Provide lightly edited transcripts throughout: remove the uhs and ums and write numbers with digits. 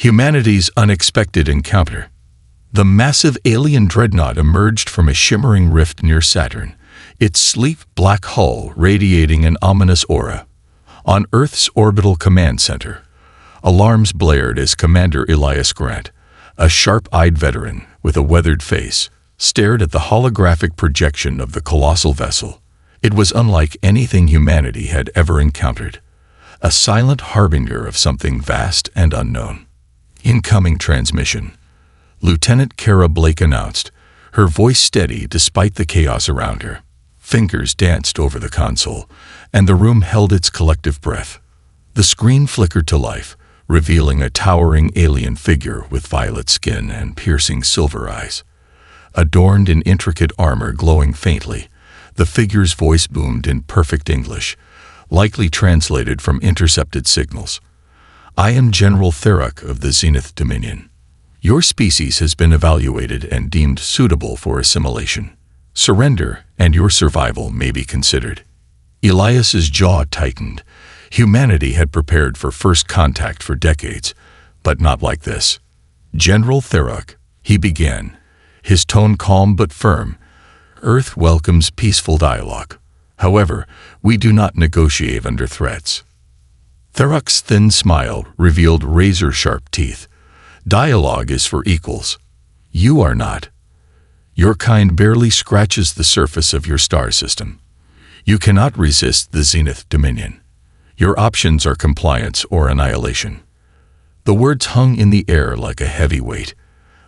Humanity's unexpected encounter. The massive alien dreadnought emerged from a shimmering rift near Saturn, its sleek black hull radiating an ominous aura. On Earth's orbital command center, alarms blared as Commander Elias Grant, a sharp-eyed veteran with a weathered face, stared at the holographic projection of the colossal vessel. It was unlike anything humanity had ever encountered, a silent harbinger of something vast and unknown. Incoming transmission, Lieutenant Kara Blake announced, her voice steady despite the chaos around her. Fingers danced over the console, and the room held its collective breath. The screen flickered to life, revealing a towering alien figure with violet skin and piercing silver eyes. Adorned in intricate armor glowing faintly, the figure's voice boomed in perfect English, likely translated from intercepted signals. "I am General Therak of the Zenith Dominion. Your species has been evaluated and deemed suitable for assimilation. Surrender, and your survival may be considered." Elias's jaw tightened. Humanity had prepared for first contact for decades, but not like this. "General Therak," he began, his tone calm but firm, "Earth welcomes peaceful dialogue. However, we do not negotiate under threats." Therak's thin smile revealed razor-sharp teeth. "Dialogue is for equals. You are not. Your kind barely scratches the surface of your star system. You cannot resist the Zenith Dominion. Your options are compliance or annihilation." The words hung in the air like a heavy weight.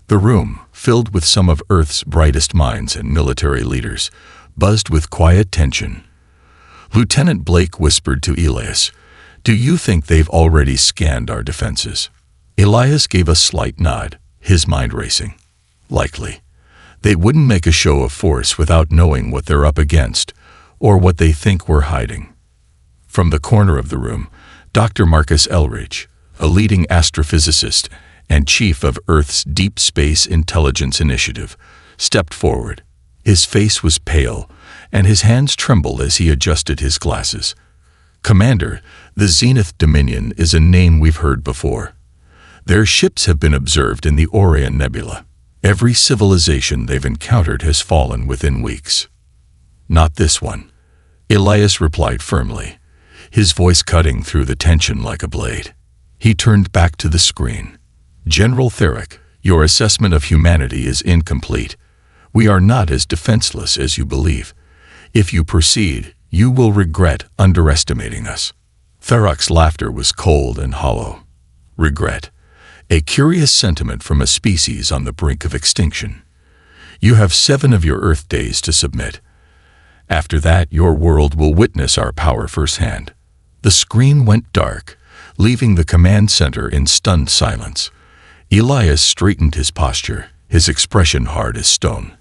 The room, filled with some of Earth's brightest minds and military leaders, buzzed with quiet tension. Lieutenant Blake whispered to Elias, "Do you think they've already scanned our defenses?" Elias gave a slight nod, his mind racing. "Likely. They wouldn't make a show of force without knowing what they're up against, or what they think we're hiding." From the corner of the room, Dr. Marcus Elridge, a leading astrophysicist and chief of Earth's Deep Space Intelligence Initiative, stepped forward. His face was pale, and his hands trembled as he adjusted his glasses. "Commander, the Zenith Dominion is a name we've heard before. Their ships have been observed in the Orion Nebula. Every civilization they've encountered has fallen within weeks." "Not this one," Elias replied firmly, his voice cutting through the tension like a blade. He turned back to the screen. "General Therak, your assessment of humanity is incomplete. We are not as defenseless as you believe. If you proceed, you will regret underestimating us." Therak's laughter was cold and hollow. "Regret? A curious sentiment from a species on the brink of extinction. You have 7 of your Earth days to submit. After that, your world will witness our power firsthand." The screen went dark, leaving the command center in stunned silence. Elias straightened his posture, his expression hard as stone.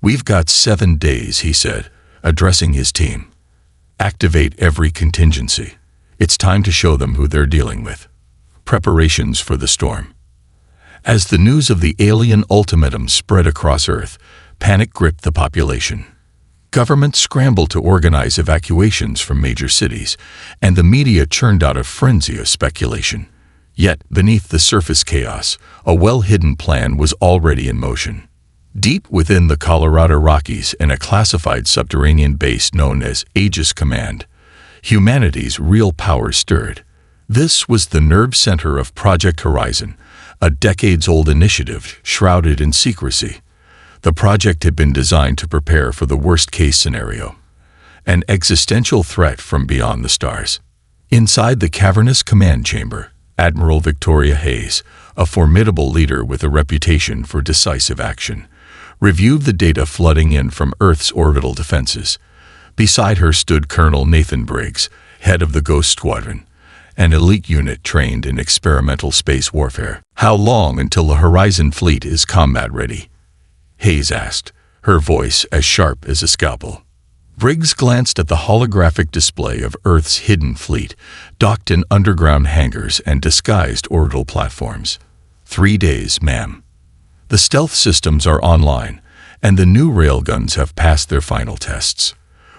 "We've got 7 days," he said, addressing his team. "Activate every contingency. It's time to show them who they're dealing with." Preparations for the storm. As the news of the alien ultimatum spread across Earth, panic gripped the population. Governments scrambled to organize evacuations from major cities, and the media churned out a frenzy of speculation. Yet, beneath the surface chaos, a well-hidden plan was already in motion. Deep within the Colorado Rockies, in a classified subterranean base known as Aegis Command, humanity's real power stirred. This was the nerve center of Project Horizon, a decades-old initiative shrouded in secrecy. The project had been designed to prepare for the worst-case scenario, an existential threat from beyond the stars. Inside the cavernous command chamber, Admiral Victoria Hayes, a formidable leader with a reputation for decisive action, reviewed the data flooding in from Earth's orbital defenses. Beside her stood Colonel Nathan Briggs, head of the Ghost Squadron, an elite unit trained in experimental space warfare. "How long until the Horizon fleet is combat-ready?" Hayes asked, her voice as sharp as a scalpel. Briggs glanced at the holographic display of Earth's hidden fleet, docked in underground hangars and disguised orbital platforms. 3 days, ma'am. The stealth systems are online, and the new railguns have passed their final tests.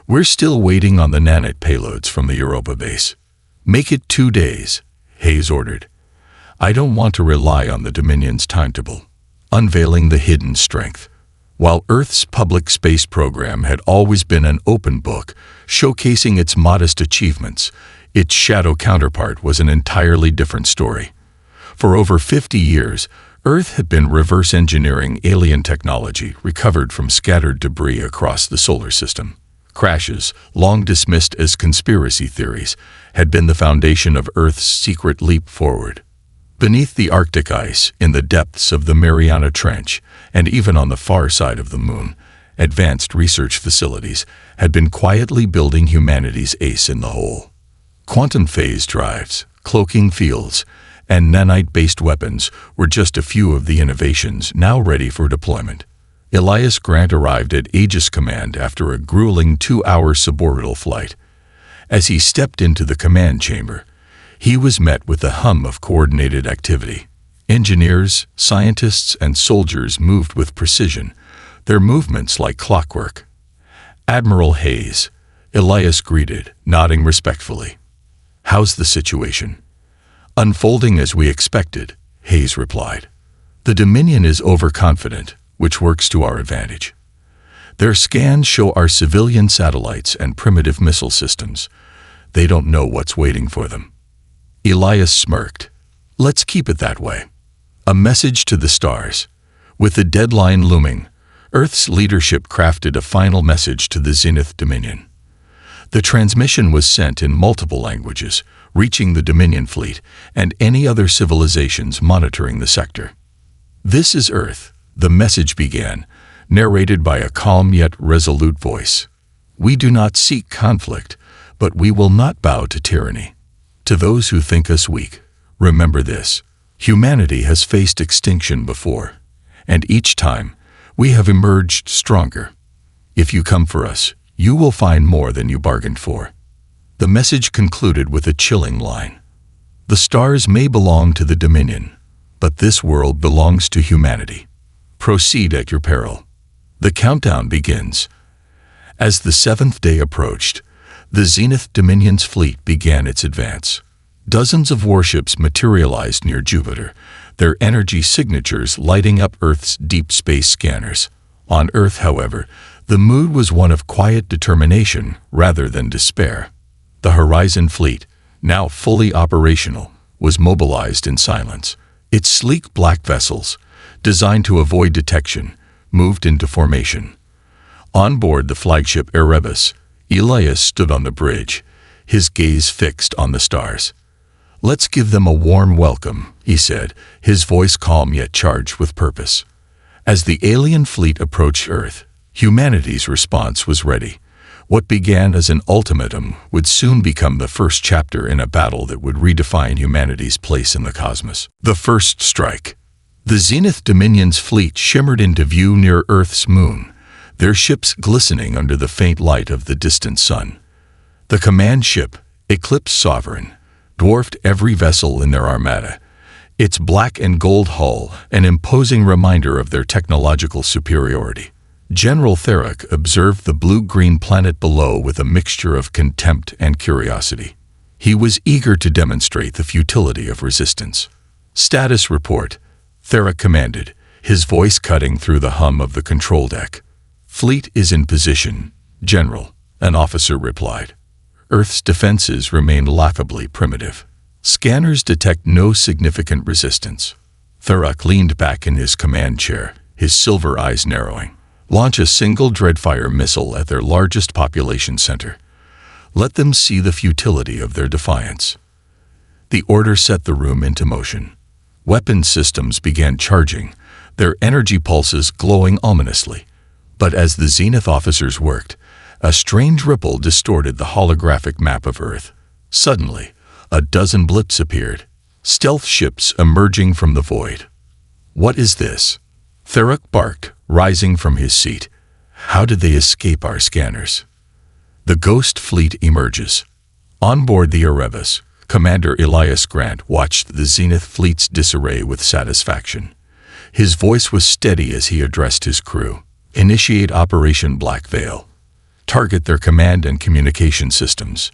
We're still waiting on the nanite payloads from the Europa base. Make it 2 days, Hayes ordered. I don't want to rely on the Dominion's timetable. Unveiling the hidden strength. While Earth's public space program had always been an open book, showcasing its modest achievements, its shadow counterpart was an entirely different story. For over 50 years, Earth had been reverse engineering alien technology recovered from scattered debris across the solar system. Crashes, long dismissed as conspiracy theories, had been the foundation of Earth's secret leap forward. Beneath the Arctic ice, in the depths of the Mariana Trench, and even on the far side of the Moon, advanced research facilities had been quietly building humanity's ace in the hole. Quantum phase drives, cloaking fields, and nanite-based weapons were just a few of the innovations now ready for deployment. Elias Grant arrived at Aegis Command after a grueling 2-hour suborbital flight. As he stepped into the command chamber, he was met with the hum of coordinated activity. Engineers, scientists, and soldiers moved with precision, their movements like clockwork. "Admiral Hayes," Elias greeted, nodding respectfully. "How's the situation?" "Unfolding as we expected," Hayes replied. "The Dominion is overconfident, which works to our advantage. Their scans show our civilian satellites and primitive missile systems. They don't know what's waiting for them." Elias smirked. "Let's keep it that way." A message to the stars. With the deadline looming, Earth's leadership crafted a final message to the Zenith Dominion. The transmission was sent in multiple languages, reaching the Dominion fleet and any other civilizations monitoring the sector. "This is Earth," the message began, narrated by a calm yet resolute voice. "We do not seek conflict, but we will not bow to tyranny. To those who think us weak, remember this: humanity has faced extinction before, and each time we have emerged stronger. If you come for us, you will find more than you bargained for." The message concluded with a chilling line. "The stars may belong to the Dominion, but this world belongs to humanity. Proceed at your peril." The countdown begins. As the 7th day approached, the Zenith Dominion's fleet began its advance. Dozens of warships materialized near Jupiter, their energy signatures lighting up Earth's deep space scanners. On Earth, however, the mood was one of quiet determination rather than despair. The Horizon Fleet, now fully operational, was mobilized in silence. Its sleek black vessels, designed to avoid detection, moved into formation. On board the flagship Erebus, Elias stood on the bridge, his gaze fixed on the stars. "Let's give them a warm welcome," he said, his voice calm yet charged with purpose. As the alien fleet approached Earth, humanity's response was ready. What began as an ultimatum would soon become the first chapter in a battle that would redefine humanity's place in the cosmos. The first strike. The Zenith Dominion's fleet shimmered into view near Earth's moon, their ships glistening under the faint light of the distant sun. The command ship, Eclipse Sovereign, dwarfed every vessel in their armada, its black and gold hull an imposing reminder of their technological superiority. General Therak observed the blue-green planet below with a mixture of contempt and curiosity. He was eager to demonstrate the futility of resistance. "Status report," Therak commanded, his voice cutting through the hum of the control deck. "Fleet is in position, General," an officer replied. "Earth's defenses remain laughably primitive. Scanners detect no significant resistance." Therak leaned back in his command chair, his silver eyes narrowing. "Launch a single Dreadfire missile at their largest population center. Let them see the futility of their defiance." The order set the room into motion. Weapon systems began charging, their energy pulses glowing ominously. But as the Zenith officers worked, a strange ripple distorted the holographic map of Earth. Suddenly, a dozen blips appeared, stealth ships emerging from the void. "What is this?" Therak barked, rising from his seat. "How did they escape our scanners?" The Ghost Fleet emerges. On board the Erebus, Commander Elias Grant watched the Zenith Fleet's disarray with satisfaction. His voice was steady as he addressed his crew. "Initiate Operation Black Veil. Target their command and communication systems.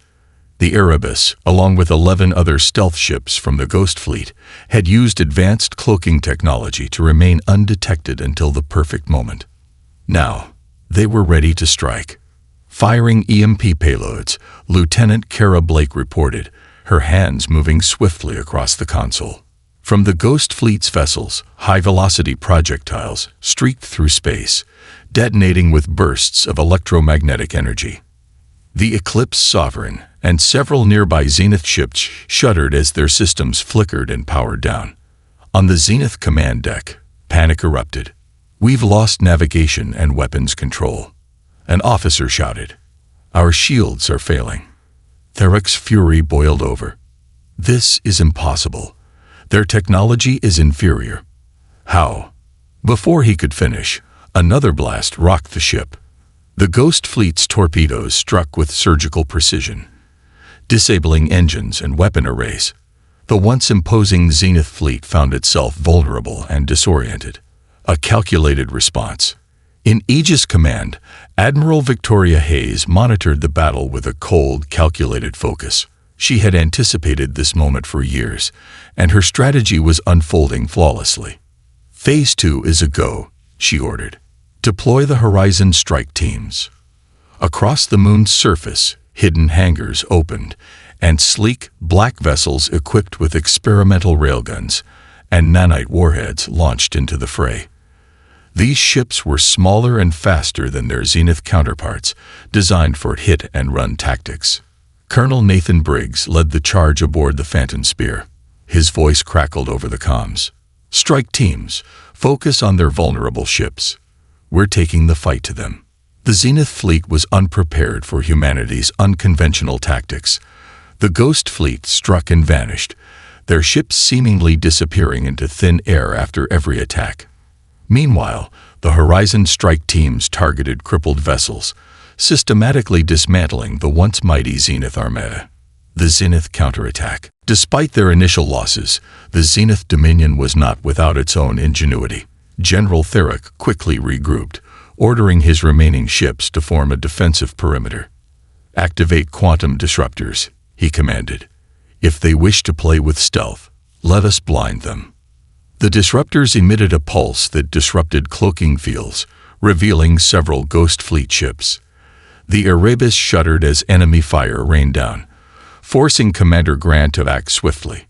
The Erebus, along with 11 other stealth ships from the Ghost Fleet, had used advanced cloaking technology to remain undetected until the perfect moment. Now, they were ready to strike. Firing EMP payloads, Lieutenant Kara Blake reported, her hands moving swiftly across the console. From the Ghost Fleet's vessels, high-velocity projectiles streaked through space, detonating with bursts of electromagnetic energy. The Eclipse Sovereign and several nearby Zenith ships shuddered as their systems flickered and powered down. On the Zenith command deck, panic erupted. "We've lost navigation and weapons control." An officer shouted. "Our shields are failing." Therak's fury boiled over. "This is impossible. Their technology is inferior." "How?" Before he could finish, another blast rocked the ship. The Ghost Fleet's torpedoes struck with surgical precision, disabling engines and weapon arrays. The once imposing Zenith fleet found itself vulnerable and disoriented. A calculated response. In Aegis Command, Admiral Victoria Hayes monitored the battle with a cold, calculated focus. She had anticipated this moment for years, and her strategy was unfolding flawlessly. "Phase 2 is a go," she ordered. "Deploy the Horizon strike teams." Across the moon's surface, hidden hangars opened, and sleek, black vessels equipped with experimental railguns and nanite warheads launched into the fray. These ships were smaller and faster than their Zenith counterparts, designed for hit-and-run tactics. Colonel Nathan Briggs led the charge aboard the Phantom Spear. His voice crackled over the comms. "Strike teams, focus on their vulnerable ships. We're taking the fight to them." The Zenith fleet was unprepared for humanity's unconventional tactics. The Ghost Fleet struck and vanished, their ships seemingly disappearing into thin air after every attack. Meanwhile, the Horizon strike teams targeted crippled vessels, systematically dismantling the once mighty Zenith Armada. The Zenith counterattack. Despite their initial losses, the Zenith Dominion was not without its own ingenuity. General Therak quickly regrouped, ordering his remaining ships to form a defensive perimeter. "Activate quantum disruptors," he commanded. "If they wish to play with stealth, let us blind them." The disruptors emitted a pulse that disrupted cloaking fields, revealing several Ghost Fleet ships. The Erebus shuddered as enemy fire rained down, forcing Commander Grant to act swiftly.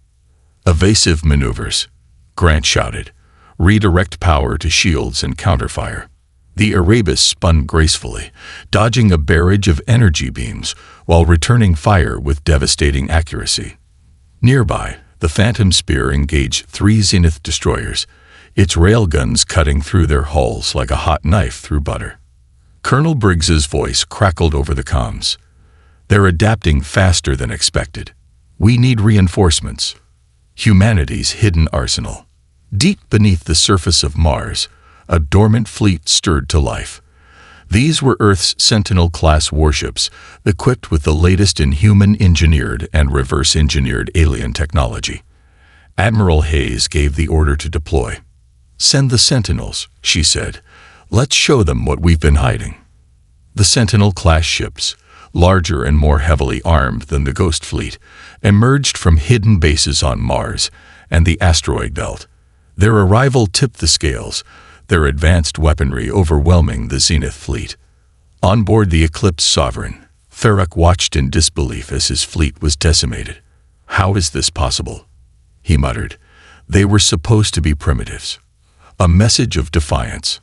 "Evasive maneuvers," Grant shouted. "Redirect power to shields and counterfire." The Erebus spun gracefully, dodging a barrage of energy beams while returning fire with devastating accuracy. Nearby, the Phantom Spear engaged 3 Zenith destroyers, its railguns cutting through their hulls like a hot knife through butter. Colonel Briggs's voice crackled over the comms. "They're adapting faster than expected. We need reinforcements." Humanity's hidden arsenal. Deep beneath the surface of Mars, a dormant fleet stirred to life. These were Earth's Sentinel-class warships, equipped with the latest in human-engineered and reverse-engineered alien technology. Admiral Hayes gave the order to deploy. "Send the Sentinels," she said. "Let's show them what we've been hiding." The Sentinel-class ships, larger and more heavily armed than the Ghost Fleet, emerged from hidden bases on Mars and the asteroid belt. Their arrival tipped the scales, their advanced weaponry overwhelming the Zenith fleet. On board the Eclipse Sovereign, Therak watched in disbelief as his fleet was decimated. "How is this possible?" he muttered. "They were supposed to be primitives." A message of defiance.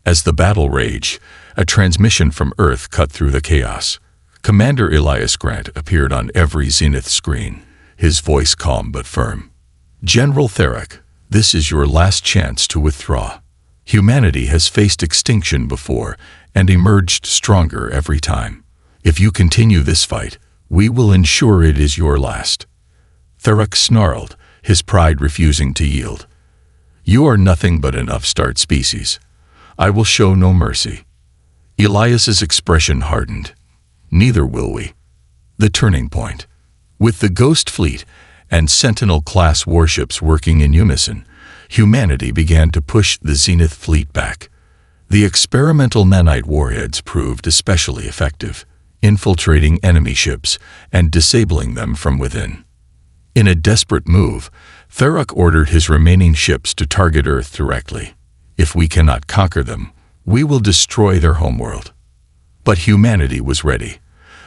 As the battle raged, a transmission from Earth cut through the chaos. Commander Elias Grant appeared on every Zenith screen, his voice calm but firm. "General Therak, this is your last chance to withdraw. Humanity has faced extinction before and emerged stronger every time. If you continue this fight, we will ensure it is your last." Therak snarled, his pride refusing to yield. "You are nothing but an upstart species. I will show no mercy." Elias's expression hardened. "Neither will we." The turning point. With the Ghost Fleet and Sentinel-class warships working in unison, humanity began to push the Zenith fleet back. The experimental nanite warheads proved especially effective. infiltrating enemy ships and disabling them from within. In a desperate move, Thurrock ordered his remaining ships to target Earth directly. If we cannot conquer them, we will destroy their homeworld. But humanity was ready.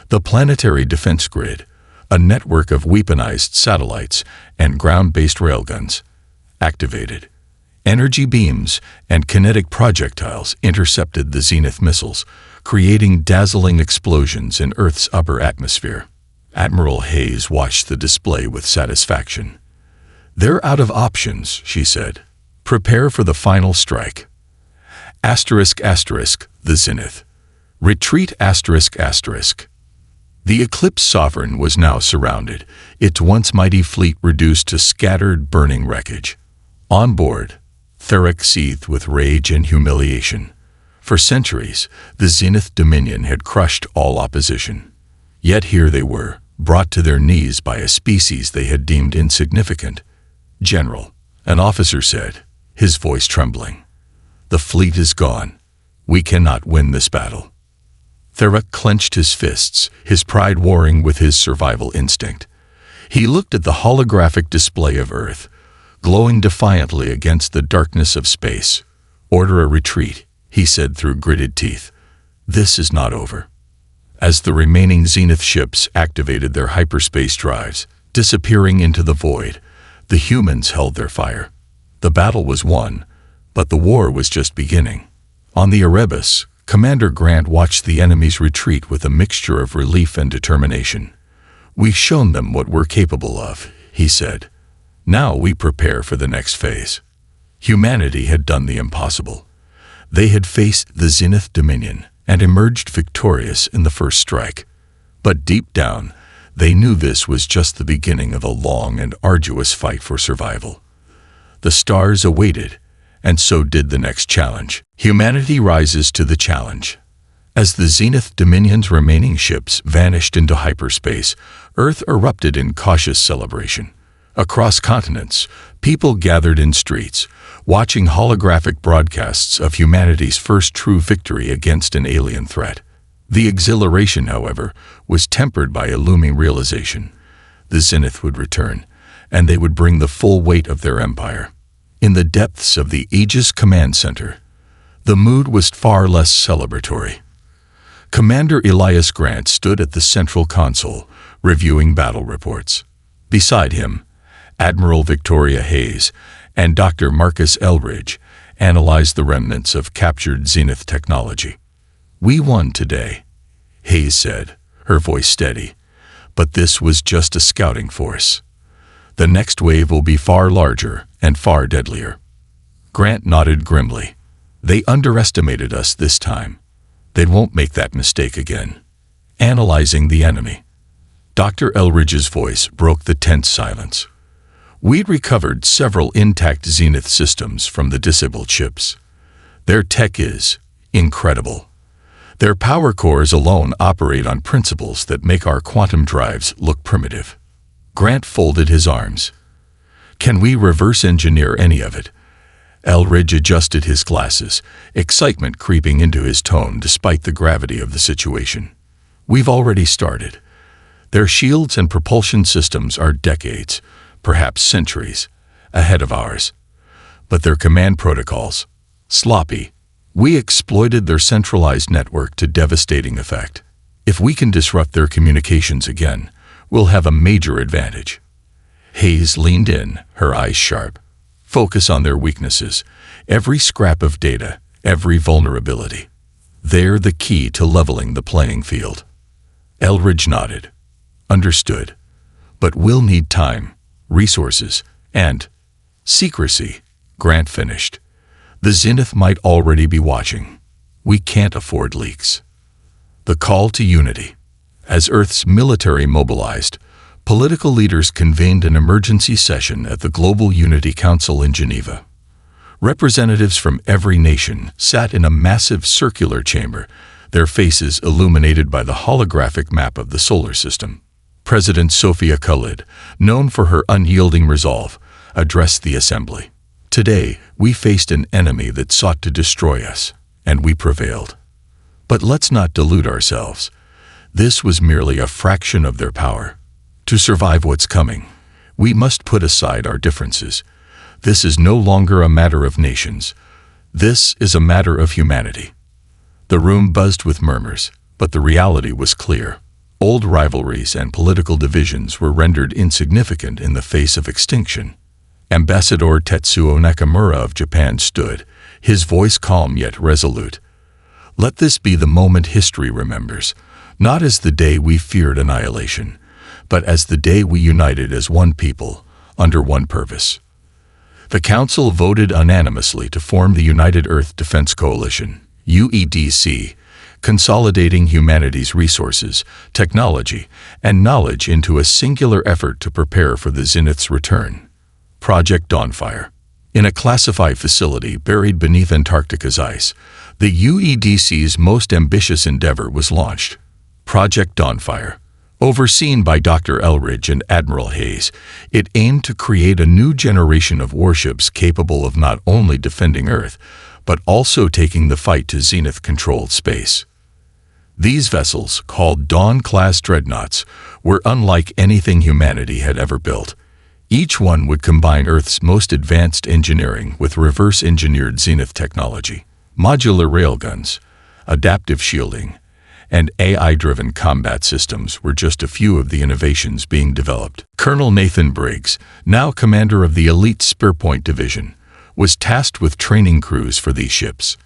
The planetary defense grid, a network of weaponized satellites and ground-based railguns, activated. Energy beams and kinetic projectiles intercepted the Zenith missiles, creating dazzling explosions in Earth's upper atmosphere. Admiral Hayes watched the display with satisfaction. "They're out of options," she said. "Prepare for the final strike." The Zenith. Retreat ***. The Eclipse Sovereign was now surrounded, its once mighty fleet reduced to scattered, burning wreckage. On board, Thurrock seethed with rage and humiliation. For centuries, the Zenith Dominion had crushed all opposition. Yet here they were, brought to their knees by a species they had deemed insignificant. "General," an officer said, his voice trembling, "the fleet is gone. We cannot win this battle." Thurrock clenched his fists, his pride warring with his survival instinct. He looked at the holographic display of Earth, glowing defiantly against the darkness of space. "Order a retreat," he said through gritted teeth. "This is not over." As the remaining Zenith ships activated their hyperspace drives, disappearing into the void, the humans held their fire. The battle was won, but the war was just beginning. On the Erebus, Commander Grant watched the enemy's retreat with a mixture of relief and determination. "We've shown them what we're capable of," he said. "Now we prepare for the next phase." Humanity had done the impossible. They had faced the Zenith Dominion and emerged victorious in the first strike. But deep down, they knew this was just the beginning of a long and arduous fight for survival. The stars awaited, and so did the next challenge. Humanity rises to the challenge. As the Zenith Dominion's remaining ships vanished into hyperspace, Earth erupted in cautious celebration. Across continents, people gathered in streets, watching holographic broadcasts of humanity's first true victory against an alien threat. The exhilaration, however, was tempered by a looming realization. The Zenith would return, and they would bring the full weight of their empire. In the depths of the Aegis Command Center, the mood was far less celebratory. Commander Elias Grant stood at the central console, reviewing battle reports. Beside him, Admiral Victoria Hayes and Dr. Marcus Elridge analyzed the remnants of captured Zenith technology. "We won today," Hayes said, her voice steady, "but this was just a scouting force. The next wave will be far larger and far deadlier." Grant nodded grimly. "They underestimated us this time. They won't make that mistake again." Analyzing the enemy, Dr. Elridge's voice broke the tense silence. "We'd recovered several intact Zenith systems from the disabled ships. Their tech is incredible. Their power cores alone operate on principles that make our quantum drives look primitive." Grant folded his arms. "Can we reverse engineer any of it?" Elridge adjusted his glasses, excitement creeping into his tone despite the gravity of the situation. "We've already started. Their shields and propulsion systems are decades, perhaps centuries, ahead of ours. But their command protocols, sloppy. We exploited their centralized network to devastating effect. If we can disrupt their communications again, we'll have a major advantage." Hayes leaned in, her eyes sharp. "Focus on their weaknesses, every scrap of data, every vulnerability. They're the key to leveling the playing field." Elridge nodded. "Understood. But we'll need time, resources, and secrecy," Grant finished. "The Zenith might already be watching. We can't afford leaks." The call to unity. As Earth's military mobilized, political leaders convened an emergency session at the Global Unity Council in Geneva. Representatives from every nation sat in a massive circular chamber, their faces illuminated by the holographic map of the solar system. President Sophia Khalid, known for her unyielding resolve, addressed the assembly. "Today, we faced an enemy that sought to destroy us, and we prevailed. But let's not delude ourselves. This was merely a fraction of their power. To survive what's coming, we must put aside our differences. This is no longer a matter of nations. This is a matter of humanity. The room buzzed with murmurs, but the reality was clear. Old rivalries and political divisions were rendered insignificant in the face of extinction. Ambassador Tetsuo Nakamura of Japan stood, his voice calm yet resolute. Let this be the moment history remembers, not as the day we feared annihilation, but as the day we united as one people, under one purpose. The Council voted unanimously to form the United Earth Defense Coalition, UEDC, consolidating humanity's resources, technology, and knowledge into a singular effort to prepare for the Zenith's return. Project Dawnfire. In a classified facility buried beneath Antarctica's ice, the UEDC's most ambitious endeavor was launched. Project Dawnfire. Overseen by Dr. Elridge and Admiral Hayes, it aimed to create a new generation of warships capable of not only defending Earth, but also taking the fight to Zenith-controlled space. These vessels, called Dawn-class dreadnoughts, were unlike anything humanity had ever built. Each one would combine Earth's most advanced engineering with reverse-engineered Zenith technology, modular railguns, adaptive shielding, and AI-driven combat systems were just a few of the innovations being developed. Colonel Nathan Briggs, now commander of the elite Spearpoint Division, was tasked with training crews for these ships.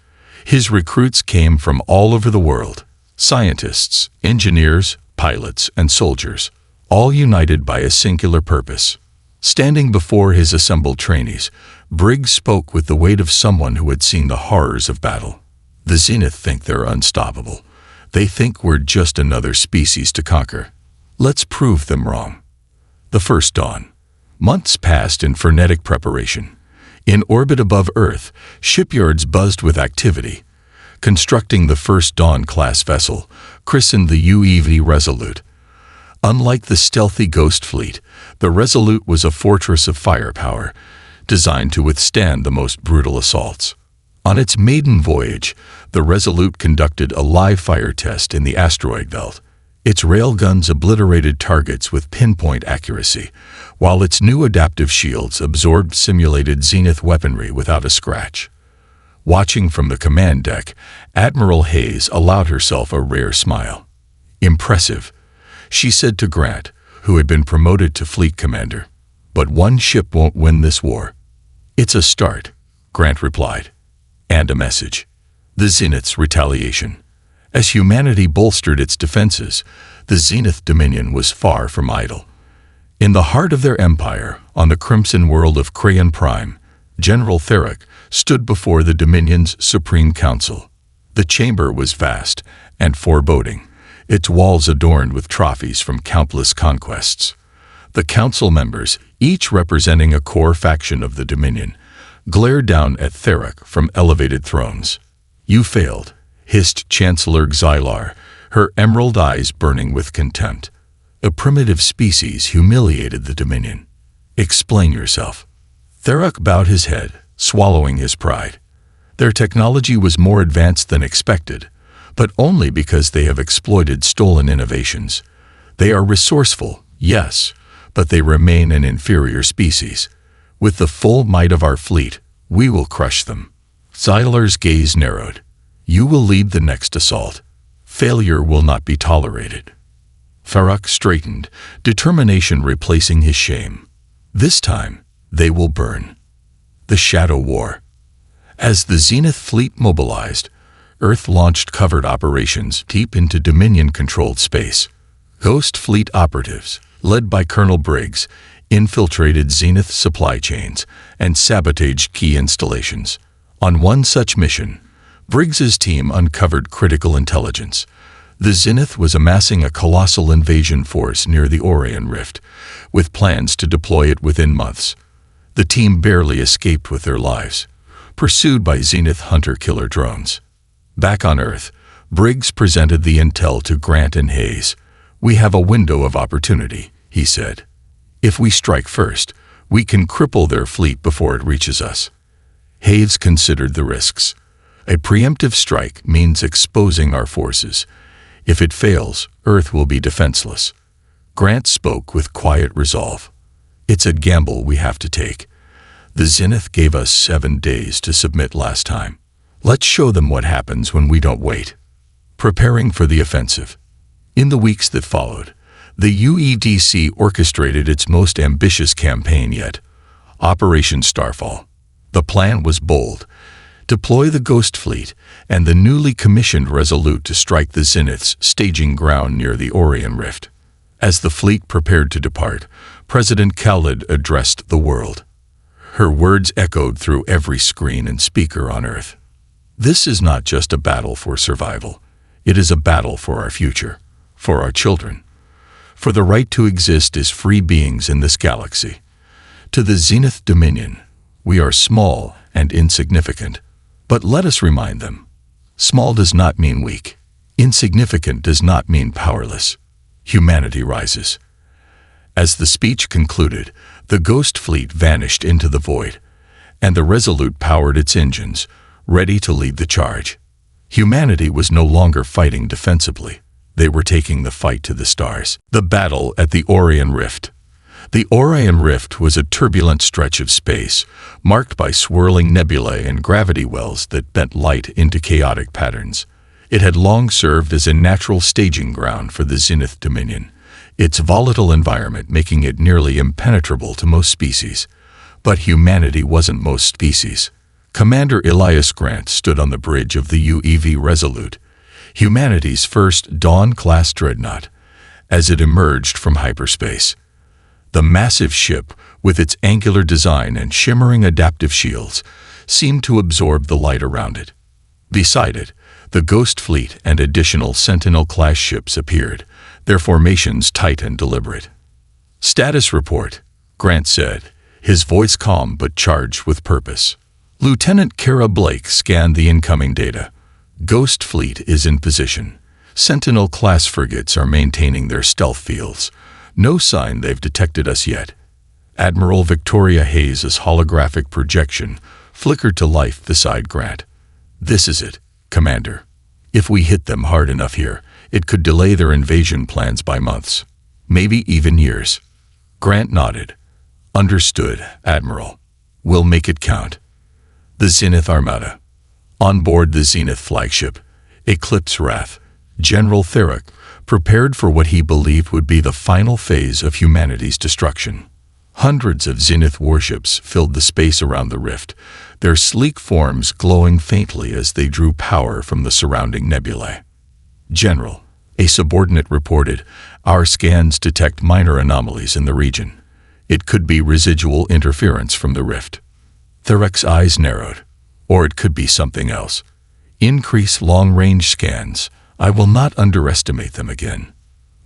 His recruits came from all over the world, scientists, engineers, pilots, and soldiers, all united by a singular purpose. Standing before his assembled trainees, Briggs spoke with the weight of someone who had seen the horrors of battle. The Zenith think they're unstoppable. They think we're just another species to conquer. Let's prove them wrong. The first dawn. Months passed in frenetic preparation. In orbit above Earth, shipyards buzzed with activity. Constructing the first Dawn-class vessel, christened the UEV Resolute. Unlike the stealthy Ghost Fleet, the Resolute was a fortress of firepower, designed to withstand the most brutal assaults. On its maiden voyage, the Resolute conducted a live fire test in the asteroid belt. Its railguns obliterated targets with pinpoint accuracy, while its new adaptive shields absorbed simulated Zenith weaponry without a scratch. Watching from the command deck, Admiral Hayes allowed herself a rare smile. Impressive, she said to Grant, who had been promoted to fleet commander. But one ship won't win this war. It's a start, Grant replied. And a message. The Zenith's retaliation. As humanity bolstered its defenses, the Zenith Dominion was far from idle. In the heart of their empire, on the crimson world of Crayon Prime, General Theric stood before the Dominion's Supreme Council. The chamber was vast and foreboding, its walls adorned with trophies from countless conquests. The council members, each representing a core faction of the Dominion, glared down at Theric from elevated thrones. You failed, hissed Chancellor Xylar, her emerald eyes burning with contempt. A primitive species humiliated the Dominion. Explain yourself. Theric bowed his head, swallowing his pride. Their technology was more advanced than expected, but only because they have exploited stolen innovations. They are resourceful, yes, but they remain an inferior species. With the full might of our fleet, we will crush them. Xylar's gaze narrowed. You will lead the next assault. Failure will not be tolerated. Theric straightened, determination replacing his shame. This time, they will burn. The Shadow War. As the Zenith fleet mobilized, Earth launched covert operations deep into Dominion-controlled space. Ghost Fleet operatives, led by Colonel Briggs, infiltrated Zenith supply chains and sabotaged key installations. On one such mission, Briggs's team uncovered critical intelligence. The Zenith was amassing a colossal invasion force near the Orion Rift, with plans to deploy it within months. The team barely escaped with their lives, pursued by Zenith hunter-killer drones. Back on Earth, Briggs presented the intel to Grant and Hayes. We have a window of opportunity, he said. If we strike first, we can cripple their fleet before it reaches us. Hayes considered the risks. A preemptive strike means exposing our forces. If it fails, Earth will be defenseless. Grant spoke with quiet resolve. It's a gamble we have to take. The Zenith gave us 7 days to submit last time. Let's show them what happens when we don't wait. Preparing for the offensive. In the weeks that followed, the UEDC orchestrated its most ambitious campaign yet, Operation Starfall. The plan was bold. Deploy the Ghost Fleet and the newly commissioned Resolute to strike the Zenith's staging ground near the Orion Rift. As the fleet prepared to depart, President Khalid addressed the world. Her words echoed through every screen and speaker on Earth. This is not just a battle for survival. It is a battle for our future, for our children, for the right to exist as free beings in this galaxy. To the Zenith Dominion, we are small and insignificant, but let us remind them, small does not mean weak. Insignificant does not mean powerless. Humanity rises. As the speech concluded, the Ghost Fleet vanished into the void, and the Resolute powered its engines, ready to lead the charge. Humanity was no longer fighting defensively. They were taking the fight to the stars. The battle at the Orion Rift. The Orion Rift was a turbulent stretch of space, marked by swirling nebulae and gravity wells that bent light into chaotic patterns. It had long served as a natural staging ground for the Zenith Dominion, its volatile environment making it nearly impenetrable to most species. But humanity wasn't most species. Commander Elias Grant stood on the bridge of the UEV Resolute, humanity's first Dawn-class dreadnought, as it emerged from hyperspace. The massive ship, with its angular design and shimmering adaptive shields, seemed to absorb the light around it. Beside it, the Ghost Fleet and additional Sentinel-class ships appeared, their formations tight and deliberate. "Status report," Grant said, his voice calm but charged with purpose. Lieutenant Kara Blake scanned the incoming data. Ghost Fleet is in position. Sentinel-class frigates are maintaining their stealth fields. No sign they've detected us yet. Admiral Victoria Hayes' holographic projection flickered to life beside Grant. "This is it, Commander. If we hit them hard enough here, it could delay their invasion plans by months, maybe even years." Grant nodded. "Understood, Admiral. We'll make it count." The Zenith Armada. On board the Zenith flagship, Eclipse Wrath, General Theric prepared for what he believed would be the final phase of humanity's destruction. Hundreds of Zenith warships filled the space around the rift, their sleek forms glowing faintly as they drew power from the surrounding nebulae. "General," a subordinate reported, "our scans detect minor anomalies in the region. It could be residual interference from the rift." Theric's eyes narrowed. "Or it could be something else. Increase long-range scans. I will not underestimate them again."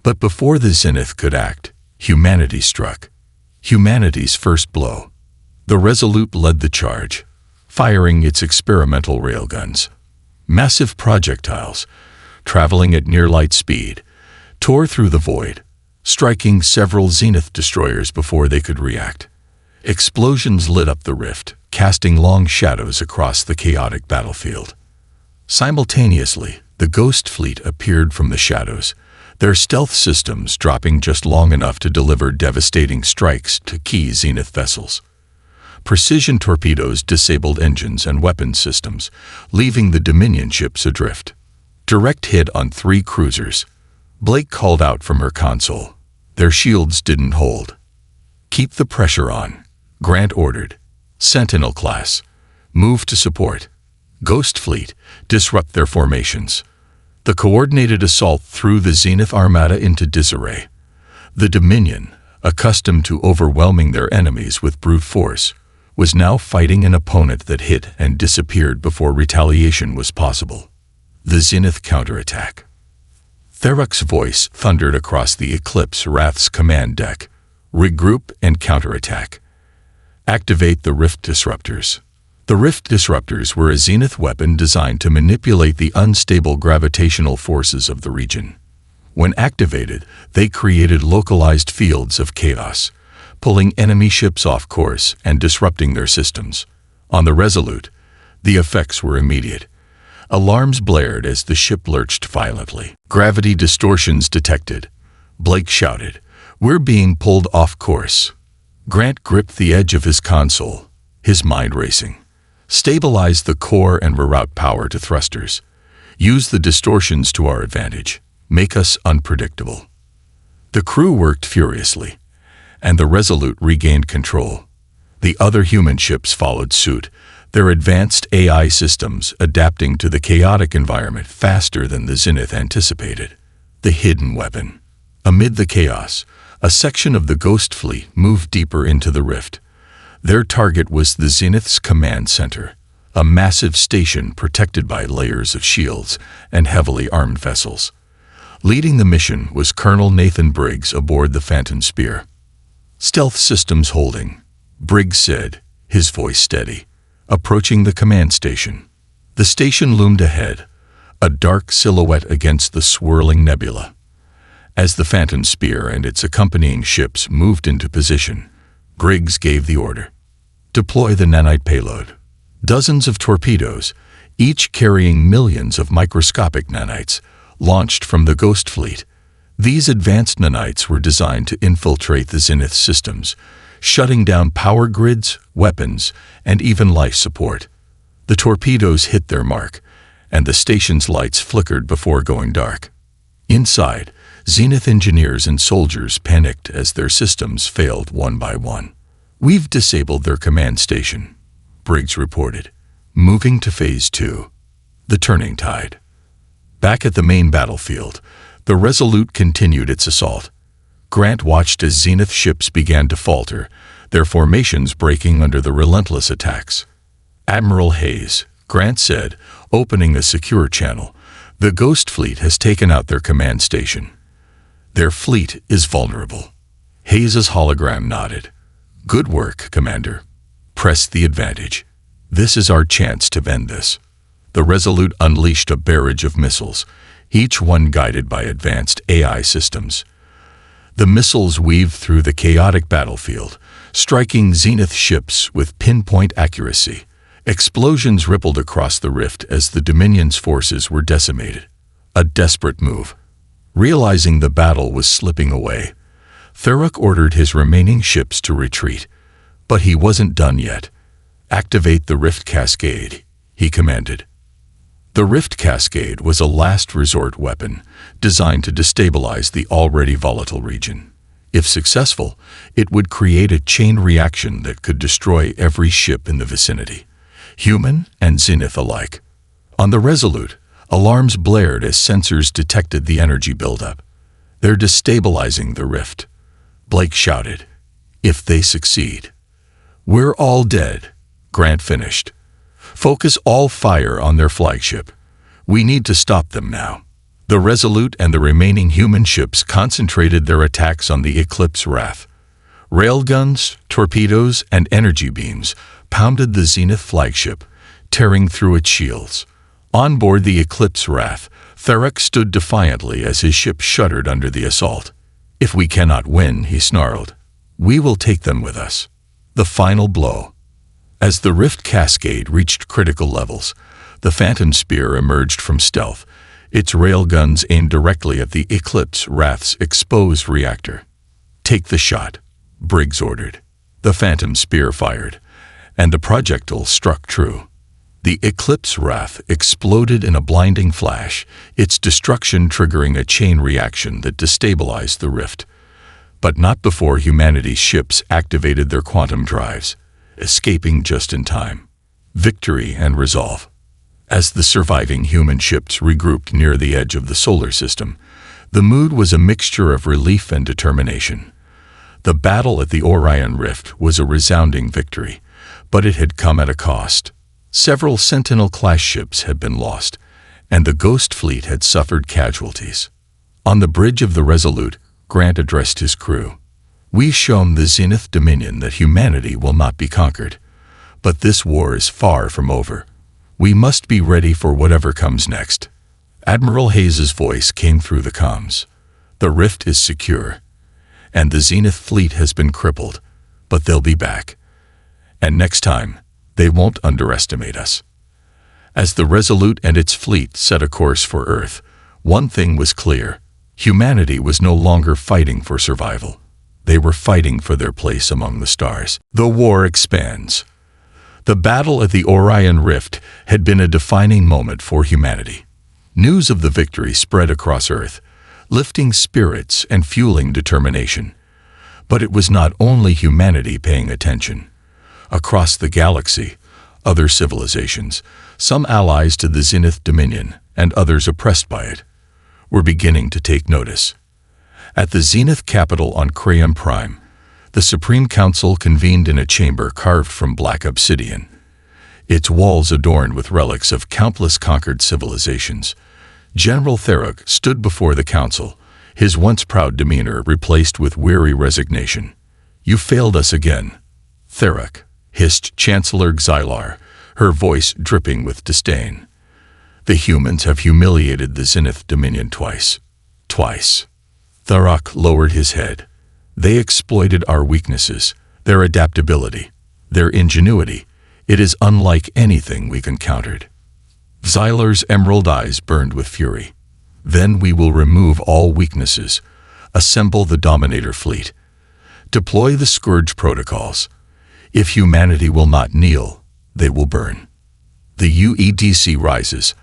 But before the Zenith could act, humanity struck. Humanity's first blow. The Resolute led the charge, firing its experimental railguns. Massive projectiles, traveling at near-light speed, tore through the void, striking several Zenith destroyers before they could react. Explosions lit up the rift, casting long shadows across the chaotic battlefield. Simultaneously, the Ghost Fleet appeared from the shadows, their stealth systems dropping just long enough to deliver devastating strikes to key Zenith vessels. Precision torpedoes disabled engines and weapons systems, leaving the Dominion ships adrift. Direct hit on 3 cruisers. Blake called out from her console. Their shields didn't hold. "Keep the pressure on," Grant ordered. "Sentinel class, move to support. Ghost Fleet, disrupt their formations." The coordinated assault threw the Zenith Armada into disarray. The Dominion, accustomed to overwhelming their enemies with brute force, was now fighting an opponent that hit and disappeared before retaliation was possible. The Zenith counterattack. Theric's voice thundered across the Eclipse Wrath's command deck. "Regroup and counterattack. Activate the Rift Disruptors." The Rift Disruptors were a Zenith weapon designed to manipulate the unstable gravitational forces of the region. When activated, they created localized fields of chaos, pulling enemy ships off course and disrupting their systems. On the Resolute, the effects were immediate. Alarms blared as the ship lurched violently. Gravity distortions detected. Blake shouted, "We're being pulled off course." Grant gripped the edge of his console, his mind racing. Stabilize the core and reroute power to thrusters. Use the distortions to our advantage. Make us unpredictable. The crew worked furiously, and the Resolute regained control. The other human ships followed suit, their advanced AI systems adapting to the chaotic environment faster than the Zenith anticipated. The hidden weapon. Amid the chaos, a section of the Ghost Fleet moved deeper into the rift. Their target was the Zenith's command center, a massive station protected by layers of shields and heavily armed vessels. Leading the mission was Colonel Nathan Briggs aboard the Phantom Spear. "Stealth systems holding," Briggs said, his voice steady, approaching the command station. The station loomed ahead, a dark silhouette against the swirling nebula. As the Phantom Spear and its accompanying ships moved into position, Briggs gave the order. "Deploy the nanite payload." Dozens of torpedoes, each carrying millions of microscopic nanites, launched from the Ghost Fleet. These advanced nanites were designed to infiltrate the Zenith systems, shutting down power grids, weapons, and even life support. The torpedoes hit their mark, and the station's lights flickered before going dark. Inside, Zenith engineers and soldiers panicked as their systems failed one by one. "We've disabled their command station," Briggs reported, moving to Phase 2. The turning tide. Back at the main battlefield, the Resolute continued its assault. Grant watched as Zenith ships began to falter, their formations breaking under the relentless attacks. "Admiral Hayes," Grant said, opening a secure channel, "the Ghost Fleet has taken out their command station. Their fleet is vulnerable." Hayes's hologram nodded. "Good work, Commander. Press the advantage. This is our chance to end this." The Resolute unleashed a barrage of missiles, each one guided by advanced AI systems. The missiles weaved through the chaotic battlefield, striking Zenith ships with pinpoint accuracy. Explosions rippled across the rift as the Dominion's forces were decimated. A desperate move. Realizing the battle was slipping away, Thurrock ordered his remaining ships to retreat. But he wasn't done yet. "Activate the Rift Cascade," he commanded. The Rift Cascade was a last resort weapon designed to destabilize the already volatile region. If successful, it would create a chain reaction that could destroy every ship in the vicinity, human and Zenith alike. On the Resolute, alarms blared as sensors detected the energy buildup. "They're destabilizing the rift," Blake shouted. "If they succeed, we're all dead," Grant finished. "Focus all fire on their flagship. We need to stop them now." The Resolute and the remaining human ships concentrated their attacks on the Eclipse Wrath. Railguns, torpedoes, and energy beams pounded the Zenith flagship, tearing through its shields. On board the Eclipse Wrath, Thurrock stood defiantly as his ship shuddered under the assault. "If we cannot win," he snarled, "we will take them with us." The final blow. As the Rift Cascade reached critical levels, the Phantom Spear emerged from stealth, its railguns aimed directly at the Eclipse Wrath's exposed reactor. "Take the shot," Briggs ordered. The Phantom Spear fired, and the projectile struck true. The Eclipse Wrath exploded in a blinding flash, its destruction triggering a chain reaction that destabilized the rift. But not before humanity's ships activated their quantum drives, escaping just in time. Victory and resolve. As the surviving human ships regrouped near the edge of the solar system, the mood was a mixture of relief and determination. The battle at the Orion Rift was a resounding victory, but it had come at a cost. Several Sentinel-class ships had been lost, and the Ghost Fleet had suffered casualties. On the bridge of the Resolute, Grant addressed his crew. "We've shown the Zenith Dominion that humanity will not be conquered, but this war is far from over. We must be ready for whatever comes next." Admiral Hayes's voice came through the comms. "The rift is secure, and the Zenith fleet has been crippled, but they'll be back. And next time, they won't underestimate us." As the Resolute and its fleet set a course for Earth, one thing was clear. Humanity was no longer fighting for survival. They were fighting for their place among the stars. The war expands. The battle at the Orion Rift had been a defining moment for humanity. News of the victory spread across Earth, lifting spirits and fueling determination. But it was not only humanity paying attention. Across the galaxy, other civilizations, some allies to the Zenith Dominion and others oppressed by it, were beginning to take notice. At the Zenith capital on Crayon Prime, the Supreme Council convened in a chamber carved from black obsidian, its walls adorned with relics of countless conquered civilizations. General Therok stood before the council, his once proud demeanor replaced with weary resignation. "You failed us again, Therok," hissed Chancellor Xylar, her voice dripping with disdain. "The humans have humiliated the Zenith Dominion twice. Twice." Therok lowered his head. "They exploited our weaknesses, their adaptability, their ingenuity. It is unlike anything we've encountered." Xylar's emerald eyes burned with fury. "Then we will remove all weaknesses, assemble the Dominator fleet, deploy the Scourge protocols. If humanity will not kneel, they will burn." The UEDC rises.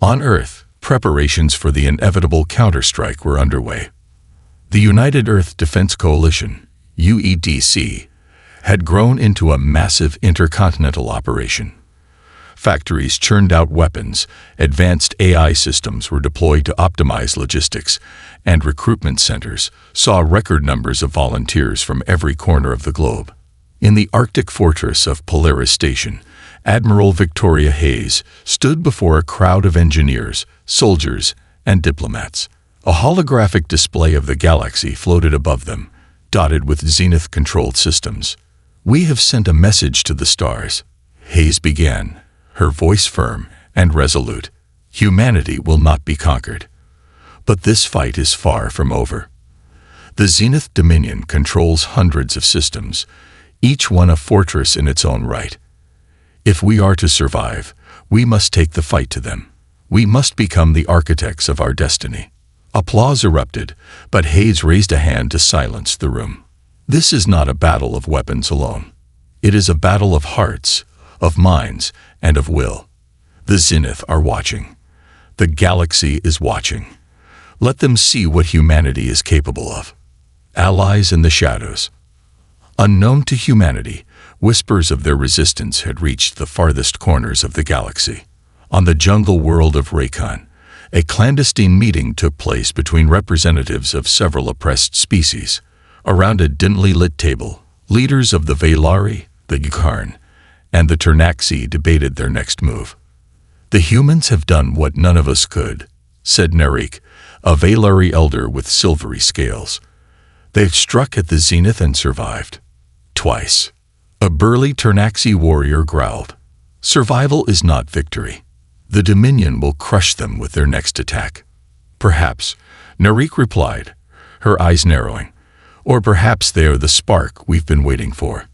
On Earth, preparations for the inevitable counterstrike were underway. The United Earth Defense Coalition, UEDC, had grown into a massive intercontinental operation. Factories churned out weapons, advanced AI systems were deployed to optimize logistics, and recruitment centers saw record numbers of volunteers from every corner of the globe. In the Arctic fortress of Polaris Station, Admiral Victoria Hayes stood before a crowd of engineers, soldiers, and diplomats. A holographic display of the galaxy floated above them, dotted with Zenith-controlled systems. "We have sent a message to the stars," Hayes began, her voice firm and resolute. "Humanity will not be conquered. But this fight is far from over. The Zenith Dominion controls hundreds of systems, each one a fortress in its own right. If we are to survive, we must take the fight to them. We must become the architects of our destiny." Applause erupted, but Hayes raised a hand to silence the room. "This is not a battle of weapons alone. It is a battle of hearts, of minds, and of will. The Zenith are watching. The galaxy is watching. Let them see what humanity is capable of." Allies in the shadows. Unknown to humanity, whispers of their resistance had reached the farthest corners of the galaxy. On the jungle world of Raycon, a clandestine meeting took place between representatives of several oppressed species. Around a dimly lit table, leaders of the Vaylari, the Yukarn, and the Ternaxi debated their next move. "The humans have done what none of us could," said Narik, a Vaylari elder with silvery scales. "They've struck at the Zenith and survived. Twice." A burly Ternaxi warrior growled. "Survival is not victory. The Dominion will crush them with their next attack." "Perhaps," Narik replied, her eyes narrowing. "Or perhaps they are the spark we've been waiting for.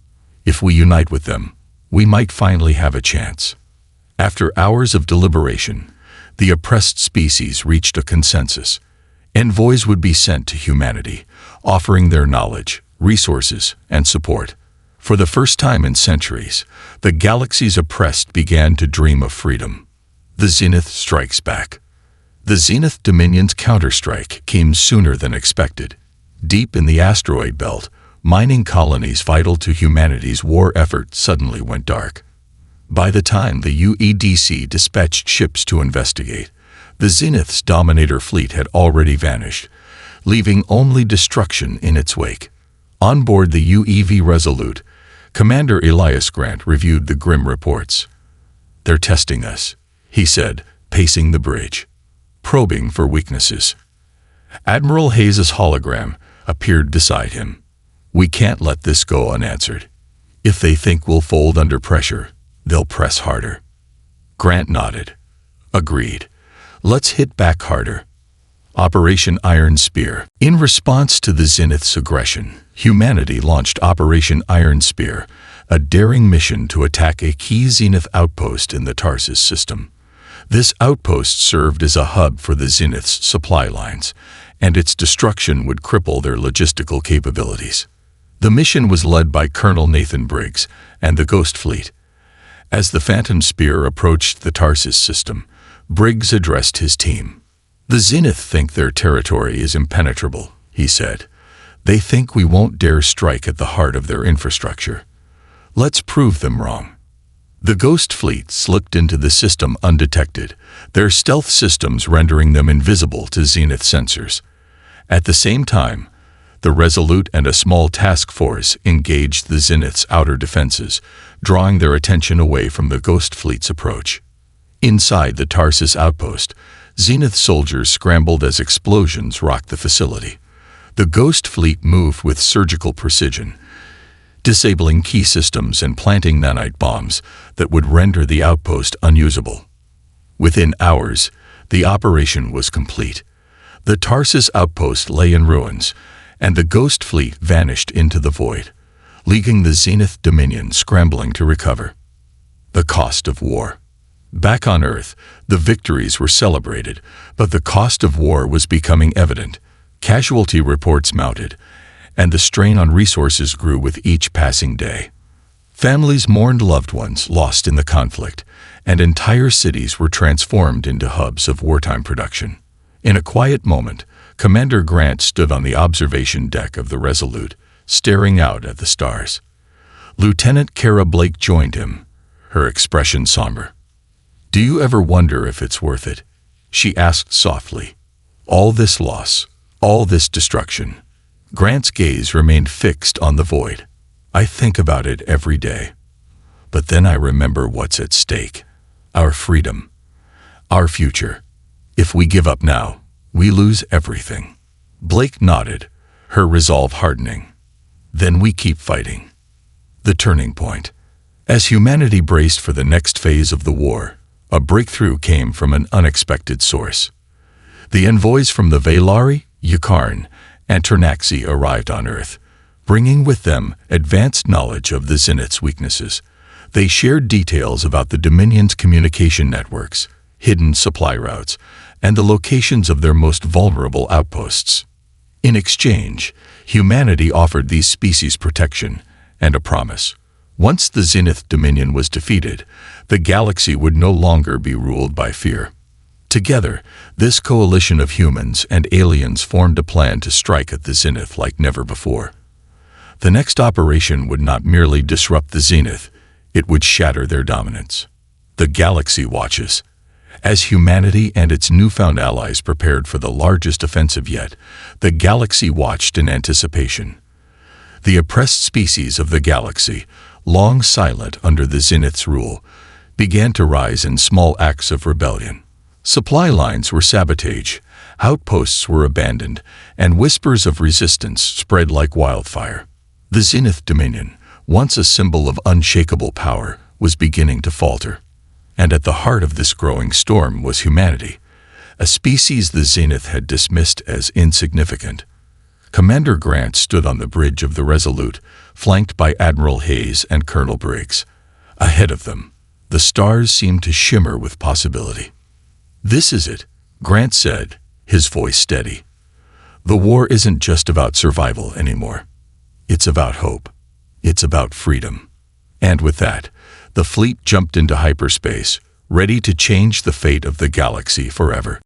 If we unite with them, we might finally have a chance." After hours of deliberation, the oppressed species reached a consensus. Envoys would be sent to humanity, offering their knowledge, resources, and support. For the first time in centuries, the galaxy's oppressed began to dream of freedom. The Zenith strikes back. The Zenith Dominion's counterstrike came sooner than expected. Deep in the asteroid belt, mining colonies vital to humanity's war effort suddenly went dark. By the time the UEDC dispatched ships to investigate, the Zenith's Dominator fleet had already vanished, leaving only destruction in its wake. On board the UEV Resolute, Commander Elias Grant reviewed the grim reports. "They're testing us," he said, pacing the bridge, probing for weaknesses. Admiral Hayes' hologram appeared beside him. "We can't let this go unanswered. If they think we'll fold under pressure, they'll press harder." Grant nodded. "Agreed. Let's hit back harder." Operation Iron Spear. In response to the Zenith's aggression, humanity launched Operation Iron Spear, a daring mission to attack a key Zenith outpost in the Tarsus system. This outpost served as a hub for the Zenith's supply lines, and its destruction would cripple their logistical capabilities. The mission was led by Colonel Nathan Briggs and the Ghost Fleet. As the Phantom Spear approached the Tarsus system, Briggs addressed his team. "The Zenith think their territory is impenetrable," he said. "They think we won't dare strike at the heart of their infrastructure. Let's prove them wrong." The Ghost Fleet slipped into the system undetected, their stealth systems rendering them invisible to Zenith sensors. At the same time, the Resolute and a small task force engaged the Zenith's outer defenses, drawing their attention away from the Ghost Fleet's approach. Inside the Tarsus outpost, Zenith soldiers scrambled as explosions rocked the facility. The Ghost Fleet moved with surgical precision, disabling key systems and planting nanite bombs that would render the outpost unusable. Within hours, the operation was complete. The Tarsus outpost lay in ruins, and the Ghost Fleet vanished into the void, leaving the Zenith Dominion scrambling to recover. The cost of war. Back on Earth, the victories were celebrated, but the cost of war was becoming evident. Casualty reports mounted, and the strain on resources grew with each passing day. Families mourned loved ones lost in the conflict, and entire cities were transformed into hubs of wartime production. In a quiet moment, Commander Grant stood on the observation deck of the Resolute, staring out at the stars. Lieutenant Kara Blake joined him, her expression somber. "Do you ever wonder if it's worth it?" she asked softly. "All this loss, all this destruction." Grant's gaze remained fixed on the void. "I think about it every day. But then I remember what's at stake. Our freedom. Our future. If we give up now, we lose everything." Blake nodded, her resolve hardening. "Then we keep fighting." The turning point. As humanity braced for the next phase of the war, a breakthrough came from an unexpected source. The envoys from the Velari, Yukarn, and Ternaxi arrived on Earth, bringing with them advanced knowledge of the Zenith's weaknesses. They shared details about the Dominion's communication networks, hidden supply routes, and the locations of their most vulnerable outposts. In exchange, humanity offered these species protection and a promise. Once the Zenith Dominion was defeated, the galaxy would no longer be ruled by fear. Together, this coalition of humans and aliens formed a plan to strike at the Zenith like never before. The next operation would not merely disrupt the Zenith, it would shatter their dominance. The galaxy watches. As humanity and its newfound allies prepared for the largest offensive yet, the galaxy watched in anticipation. The oppressed species of the galaxy, long silent under the Zenith's rule, began to rise in small acts of rebellion. Supply lines were sabotaged, outposts were abandoned, and whispers of resistance spread like wildfire. The Zenith Dominion, once a symbol of unshakable power, was beginning to falter. And at the heart of this growing storm was humanity, a species the Zenith had dismissed as insignificant. Commander Grant stood on the bridge of the Resolute, flanked by Admiral Hayes and Colonel Briggs. Ahead of them, the stars seemed to shimmer with possibility. "This is it," Grant said, his voice steady. "The war isn't just about survival anymore. It's about hope. It's about freedom." And with that, the fleet jumped into hyperspace, ready to change the fate of the galaxy forever.